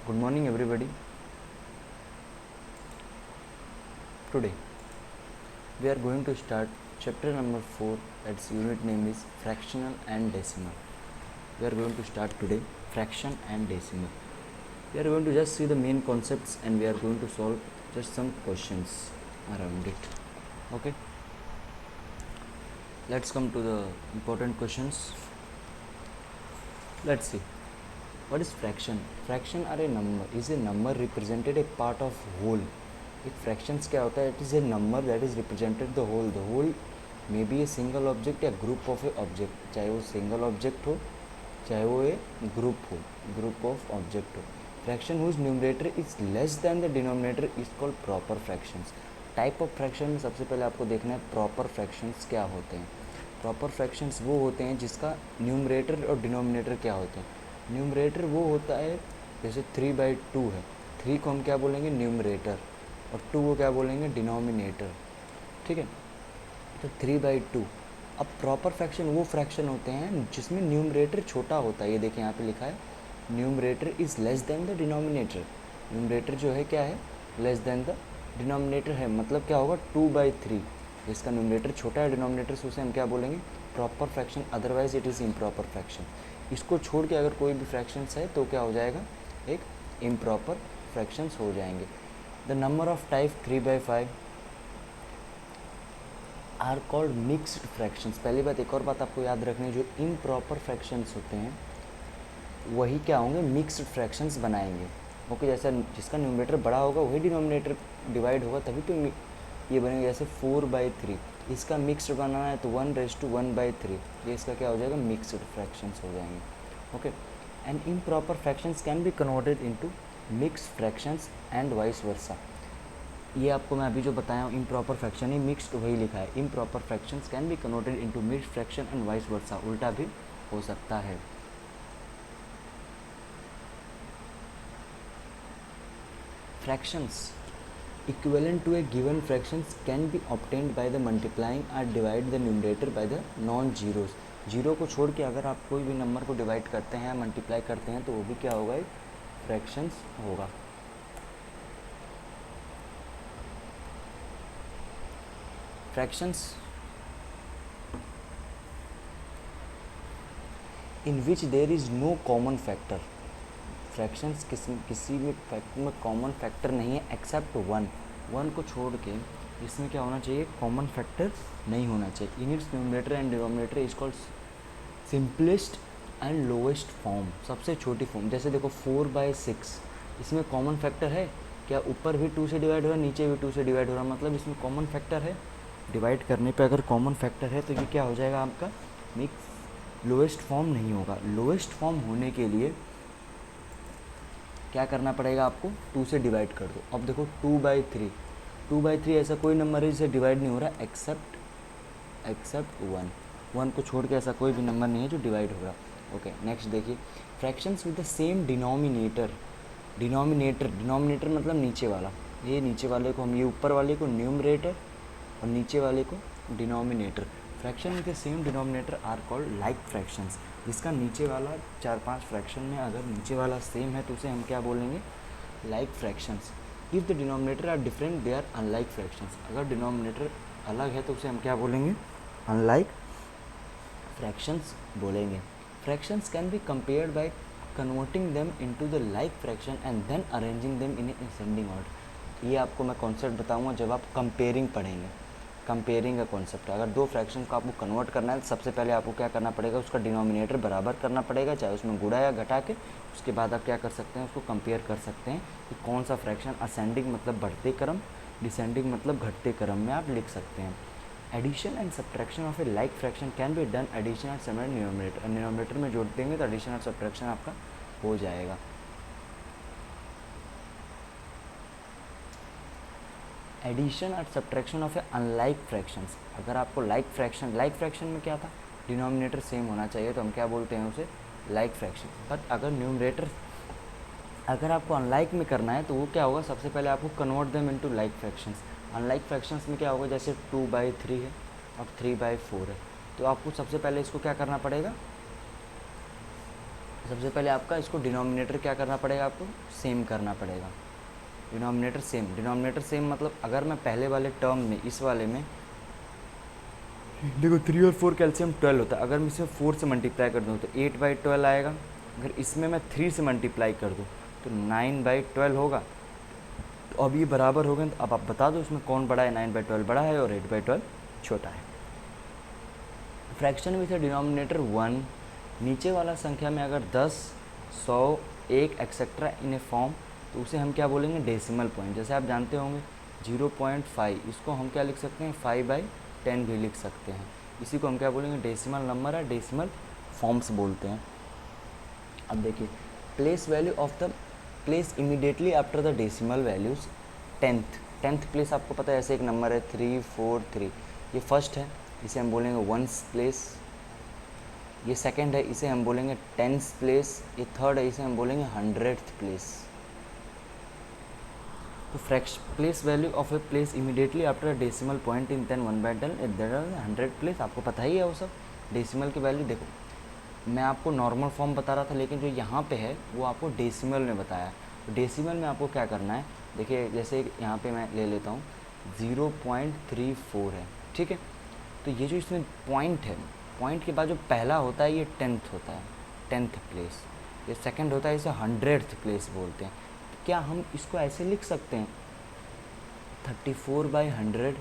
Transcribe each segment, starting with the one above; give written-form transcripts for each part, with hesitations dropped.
Good morning everybody. Today we are going to start chapter number 4. Its unit name is fractional and decimal. We are going to start today fraction and decimal. We are going to just see the main concepts and we are going to solve just some questions around it. Okay, let's come to the important questions. Let's see. What is fraction? Fraction are a number. Is a number represented a part of whole? एक fractions क्या होता है? It is a number that is represented the whole may be a single object या group of a object, चाहे वो single object हो चाहे वो ए ग्रुप ऑफ ऑब्जेक्ट हो. Fraction whose numerator is less than the denominator is called proper fractions. Type of fraction में सबसे पहले आपको देखना है प्रॉपर फ्रैक्शंस क्या होते हैं. प्रॉपर फ्रैक्शंस वो होते हैं जिसका न्यूमरेटर और डिनोमिनेटर क्या होते हैं. न्यूमरेटर वो होता है जैसे 3/2 है, 3 को हम क्या बोलेंगे? न्यूमरेटर, और 2 को क्या बोलेंगे? डिनोमिनेटर. ठीक है, तो 3/2. अब प्रॉपर फ्रैक्शन वो फ्रैक्शन होते हैं जिसमें न्यूमरेटर छोटा होता है. ये देखिए यहाँ पे लिखा है numerator is less than the denominator. Numerator जो है क्या है? लेस देन द डिनोमिनेटर है. मतलब क्या होगा? 2/3. इसका न्यूमरेटर छोटा है डिनोमिनेटर से, उसे हम क्या बोलेंगे? Proper fraction. Otherwise it is improper fraction. इसको छोड़ के अगर कोई भी फ्रैक्शंस है तो क्या हो जाएगा? एक इम्प्रॉपर फ्रैक्शंस हो जाएंगे. The number of type 3/5 are called mixed fractions. पहली बात, एक और बात आपको याद रखनी है, जो इम्प्रॉपर फ्रैक्शंस होते हैं वही क्या होंगे? मिक्स्ड फ्रैक्शंस बनाएंगे. ओके, जैसा जिसका न्यूमरेटर बड़ा होगा वही डिनोमिनेटर डिवाइड होगा, तभी तो ये बनेगा. जैसे 4/3 इसका मिक्स्ड बनाना है तो 1:1/3, ये इसका क्या हो जाएगा? मिक्स्ड फ्रैक्शंस हो जाएंगे. Okay, and improper fractions can be converted into mixed fractions and vice versa. ये आपको मैं अभी जो बताया हूँ इम्प्रॉपर फ्रैक्शन ही मिक्स्ड वही लिखा है. Improper fractions can be converted into mixed fraction and vice versa. उल्टा भी हो सकता है. Fractions equivalent to a given fractions can be obtained by the multiplying or divide the numerator by the non-zeros. Zero को छोड़ के अगर आप कोई भी नंबर को डिवाइड करते हैं, मल्टीप्लाई करते हैं, तो वो भी क्या होगा? एक फ्रैक्शंस होगा. Fractions in which there is no common factor. Fractions किसी भी फैक्टर में कॉमन फैक्टर नहीं है एक्सेप्ट वन को छोड़ के इसमें क्या होना चाहिए? कॉमन फैक्टर नहीं होना चाहिए. In its numerator and denominator is called simplest and lowest form. सबसे छोटी फॉर्म. जैसे देखो 4/6, इसमें कॉमन फैक्टर है क्या? ऊपर भी 2 से डिवाइड हो रहा है, नीचे भी 2 से डिवाइड हो रहा है, मतलब इसमें कॉमन फैक्टर है. डिवाइड करने पे अगर कॉमन फैक्टर है तो ये क्या हो जाएगा आपका? मिक्स लोएस्ट फॉर्म नहीं होगा. लोएस्ट फॉर्म होने के लिए क्या करना पड़ेगा आपको? 2 से डिवाइड कर दो. अब देखो 2/3 ऐसा कोई नंबर है जिसे डिवाइड नहीं हो रहा एक्सेप्ट 1 को छोड़ के ऐसा कोई भी नंबर नहीं है जो डिवाइड हो रहा. ओके, नेक्स्ट देखिए. Fractions with the same denominator मतलब नीचे वाला. ये नीचे वाले को हम, ये ऊपर वाले को न्यूमरेटर और नीचे वाले को denominator. Fraction with the same denominator are called like fractions. जिसका नीचे वाला 4-5 फ्रैक्शन में अगर नीचे वाला सेम है तो उसे हम क्या बोलेंगे? Like fractions. If the denominator are different they are unlike fractions. अगर डिनोमिनेटर अलग है तो उसे हम क्या बोलेंगे? अनलाइक फ्रैक्शंस बोलेंगे. Fractions can be compared by converting them into the like fraction and then arranging them in ascending order. ये आपको मैं कॉन्सेप्ट बताऊंगा जब आप कंपेयरिंग पढ़ेंगे. कंपेयरिंग का कॉन्सेप्ट है. अगर दो फ्रैक्शन को आपको कन्वर्ट करना है तो सबसे पहले आपको क्या करना पड़ेगा? उसका डिनोमिनेटर बराबर करना पड़ेगा, चाहे उसमें गुणा या घटा के. उसके बाद आप क्या कर सकते हैं? उसको कंपेयर कर सकते हैं कि कौन सा फ्रैक्शन असेंडिंग मतलब बढ़ते क्रम, डिसेंडिंग मतलब घटते क्रम में आप लिख सकते हैं. Addition and subtraction of a like fraction can be done addition and subtraction denominator. Denominator में जोड़ देंगे तो एडिशन और सब्ट्रैक्शन आपका हो जाएगा. एडिशन और subtraction of A unlike fractions. अगर आपको लाइक फ्रैक्शन में क्या था? डिनोमिनेटर सेम होना चाहिए तो हम क्या बोलते हैं उसे? Like fraction. बट अगर न्यूमरेटर अगर आपको अनलाइक में करना है तो वो क्या होगा? सबसे पहले आपको convert them into like fractions. Unlike fractions में क्या होगा? जैसे 2/3 है और 3/4 है, तो आपको सबसे पहले इसको क्या करना पड़ेगा? सबसे पहले आपका इसको डिनोमिनेटर क्या करना पड़ेगा, आपको सेम करना पड़ेगा। डिनोमिनेटर सेम मतलब अगर मैं पहले वाले टर्म में, इस वाले में देखो 3 और 4 कैल्शियम 12 होता है, अगर मैं इसमें 4 से मल्टीप्लाई कर दूँ तो 8/12 आएगा। अगर इसमें मैं 3 से मल्टीप्लाई कर दूँ तो 9/12 होगा। तो अब ये बराबर हो गए, तो अब आप बता दो इसमें कौन बड़ा है, 9/12 बड़ा है और 8/12 छोटा है। फ्रैक्शन विथ अ डिनोमिनेटर 1, नीचे वाला संख्या में अगर 10, 100, 1 एक्सेट्रा इन ए फॉर्म, तो उसे हम क्या बोलेंगे, डेसिमल पॉइंट। जैसे आप जानते होंगे 0.5, इसको हम क्या लिख सकते हैं, 5/10 भी लिख सकते हैं। इसी को हम क्या बोलेंगे, डेसिमल नंबर या डेसिमल फॉर्म्स बोलते हैं। अब देखिए, place immediately after the decimal values. Tenth place आपको पता है, ऐसे एक नंबर है 3, 4, 3, ये फर्स्ट है, इसे हम बोलेंगे वंस प्लेस। ये सेकंड है, इसे हम बोलेंगे टेंस प्लेस। ये थर्ड है, इसे हम बोलेंगे 100th प्लेस। तो place value of a place immediately after a decimal point in 1/10 100 place, आपको पता ही है वो सब। डेसिमल की वैल्यू देखो, मैं आपको नॉर्मल फॉर्म बता रहा था, लेकिन जो यहाँ पे है वो आपको डेसिमल में बताया। तो डेसिमल में आपको क्या करना है, देखिए जैसे यहाँ पे मैं ले लेता हूँ 0.34 है, ठीक है। तो ये जो इसमें पॉइंट है, पॉइंट के बाद जो पहला होता है ये 10th होता है, 10th प्लेस। ये सेकंड होता है, इसे 100th प्लेस बोलते हैं। तो क्या हम इसको ऐसे लिख सकते हैं 34/100,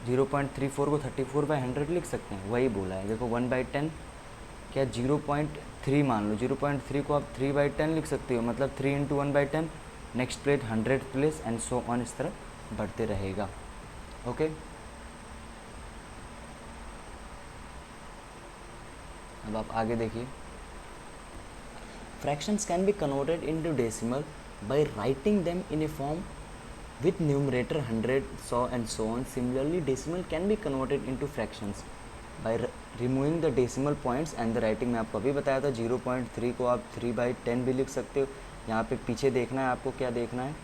0.34 को 34/100 लिख सकते हैं, वही बोला है। देखो 1/10 क्या 0.3 मान लो, 0.3 को आप 3/10 लिख सकते हो, मतलब 3 × 1/10, next place 100th place and so on, इस तरह बढ़ते रहेगा। ओके, अब आप आगे देखिए। Fractions can be converted into decimal bye writing them in A form with numerator 100, 100 and so on. Similarly, decimal can be converted into fractions by removing the decimal points and the writing। में आपको अभी बताया था 0.3 को आप 3/10 भी लिख सकते हो। यहाँ पे पीछे देखना है आपको, क्या देखना है,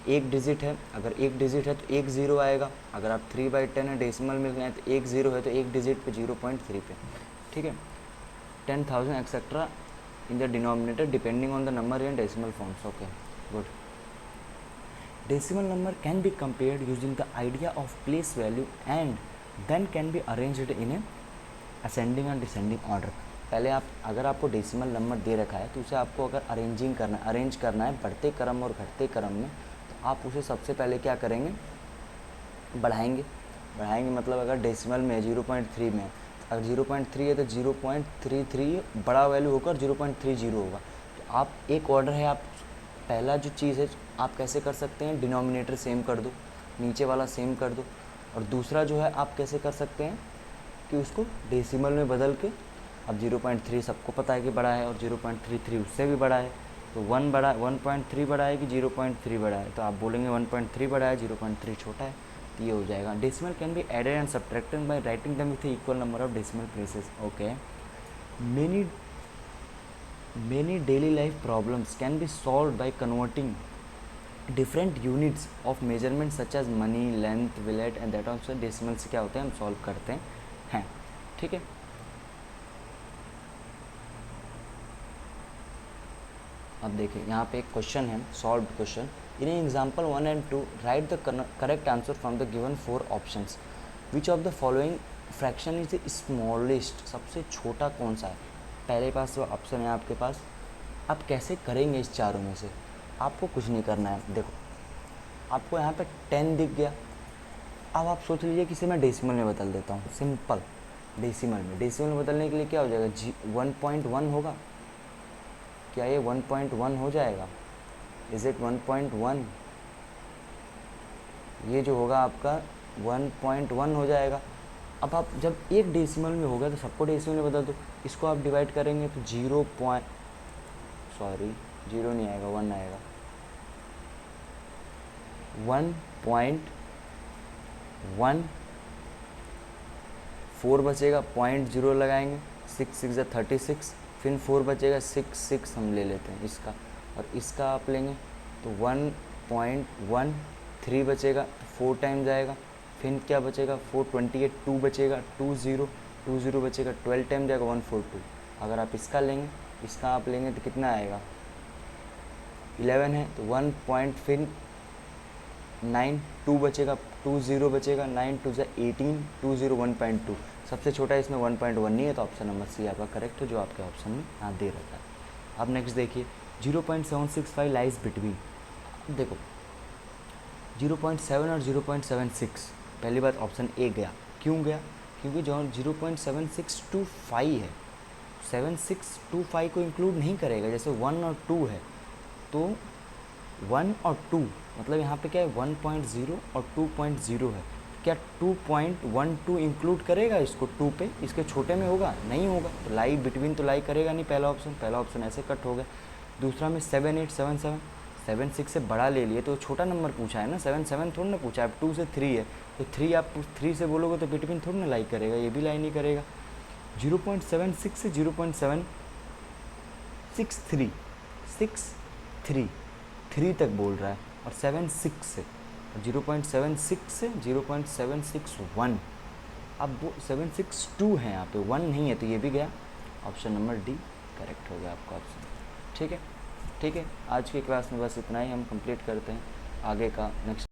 एक डिजिट है, अगर एक डिजिट है तो एक ज़ीरो आएगा। अगर आप 3/10 है डेसिमल में लिखना है तो एक ज़ीरो है, तो एक डिजिट पे 0.3 पे, ठीक है। 10,000 etcetera in the denominator depending on the number in decimal forms. Okay, good. Decimal number can be compared using the idea of place value and then can be arranged in a ascending and descending order। पहले आप, अगर आपको decimal number दे रखा है तो उसे आपको अगर अरेंज करना है बढ़ते क्रम और घटते क्रम में, तो आप उसे सबसे पहले क्या करेंगे, बढ़ाएंगे मतलब अगर डेसिमल में 0.3 में, अगर 0.3 है तो 0.33 बड़ा वैल्यू होकर 0.30 होगा। तो आप एक ऑर्डर है, आप पहला जो चीज़ है आप कैसे कर सकते हैं, डिनोमिनेटर सेम कर दो, नीचे वाला सेम कर दो। और दूसरा जो है आप कैसे कर सकते हैं कि उसको डेसिमल में बदल के, अब 0.3 सबको पता है कि बड़ा है और 0.33 उससे भी बड़ा है, तो 1.3 बड़ा है कि 0.3 बड़ा है, तो आप बोलेंगे 1.3 बड़ा है, 0.3 छोटा है, तो ये हो जाएगा। Decimal can be added and subtracted by writing them with equal number of decimal places. Okay, many daily life problems can be solved by converting different units of measurement such as money, length, weight and that also decimal से क्या होते हैं, हम solve करते हैं, ठीक है। अब देखिए यहाँ पे एक क्वेश्चन है, solve question. In example 1 and 2 right the correct answer from the given 4 options. Which of the following fraction is the smallest, सबसे छोटा कौन सा है। पहले पास वो ऑप्शन है आपके पास, आप कैसे करेंगे इस चारों में से, आपको कुछ नहीं करना है। देखो आपको यहाँ पे 10 दिख गया, अब आप सोच लीजिए कि इसे मैं डेसिमल में बदल देता हूँ, सिंपल डेसिमल में बदलने के लिए क्या हो जाएगा, 1.1 होगा, क्या ये 1.1 हो जाएगा, इज इट 1.1, ये जो होगा आपका 1.1 हो जाएगा। अब आप जब एक डेसिमल में होगा तो सबको डेसिमल में बदल दो, इसको आप डिवाइड करेंगे तो 0 नहीं आएगा, 1 आएगा, 1.14 बचेगा, 0.0 लगाएंगे, 6 6 या 36, फिर 4 बचेगा, 6 हम ले लेते हैं इसका, और इसका आप लेंगे तो 1.13 बचेगा, 4 टाइम जाएगा, फिर क्या बचेगा 428, 2 बचेगा, 20 बचेगा, 12 टाइम जाएगा 142। अगर आप इसका लेंगे इसका आप लेंगे तो कितना आएगा, 11 है तो 1 पॉइंट, फिर 9, 2 बचेगा, 2 0 बचेगा, 9 2 ज़ा 18, 2 0 1.2, सबसे छोटा इसमें 1.1 नहीं है, तो ऑप्शन नंबर सी आपका करेक्ट है, जो आपके ऑप्शन में यहाँ दे रखा है। अब नेक्स्ट देखिए 0.765 लाइज बिटवीन। देखो 0.7 और 0.76, पहली बात ऑप्शन ए गया, क्यों गया, क्योंकि जो 0.7625 है, 7625 को इंक्लूड नहीं करेगा, जैसे 1 और 2 है तो 1 और 2 मतलब यहाँ पे क्या है 1.0 और 2.0 है, क्या 2.12 इंक्लूड करेगा इसको 2 पे, इसके छोटे में होगा, नहीं होगा, तो लाई बिटवीन तो लाई करेगा नहीं, पहला ऑप्शन ऐसे कट हो गया। दूसरा में 7877, 76 से बड़ा ले लिए तो छोटा नंबर पूछा है ना, 77 थोड़ा ना पूछा है, अब 2 से 3 है तो 3 आप 3 से बोलोगे तो बिटवीन थोड़ा ना लाई करेगा, ये भी लाई नहीं करेगा। 0.76 से 0.763, 3 तक बोल रहा है, और 76 से, और 0.76 से 0.761, अब वो 762 है यहाँ पे, 1 नहीं है, तो ये भी गया, ऑप्शन नंबर डी करेक्ट हो गया आपका ऑप्शन। ठीक है, आज की क्लास में बस इतना ही हम कंप्लीट करते हैं, आगे का नेक्स्ट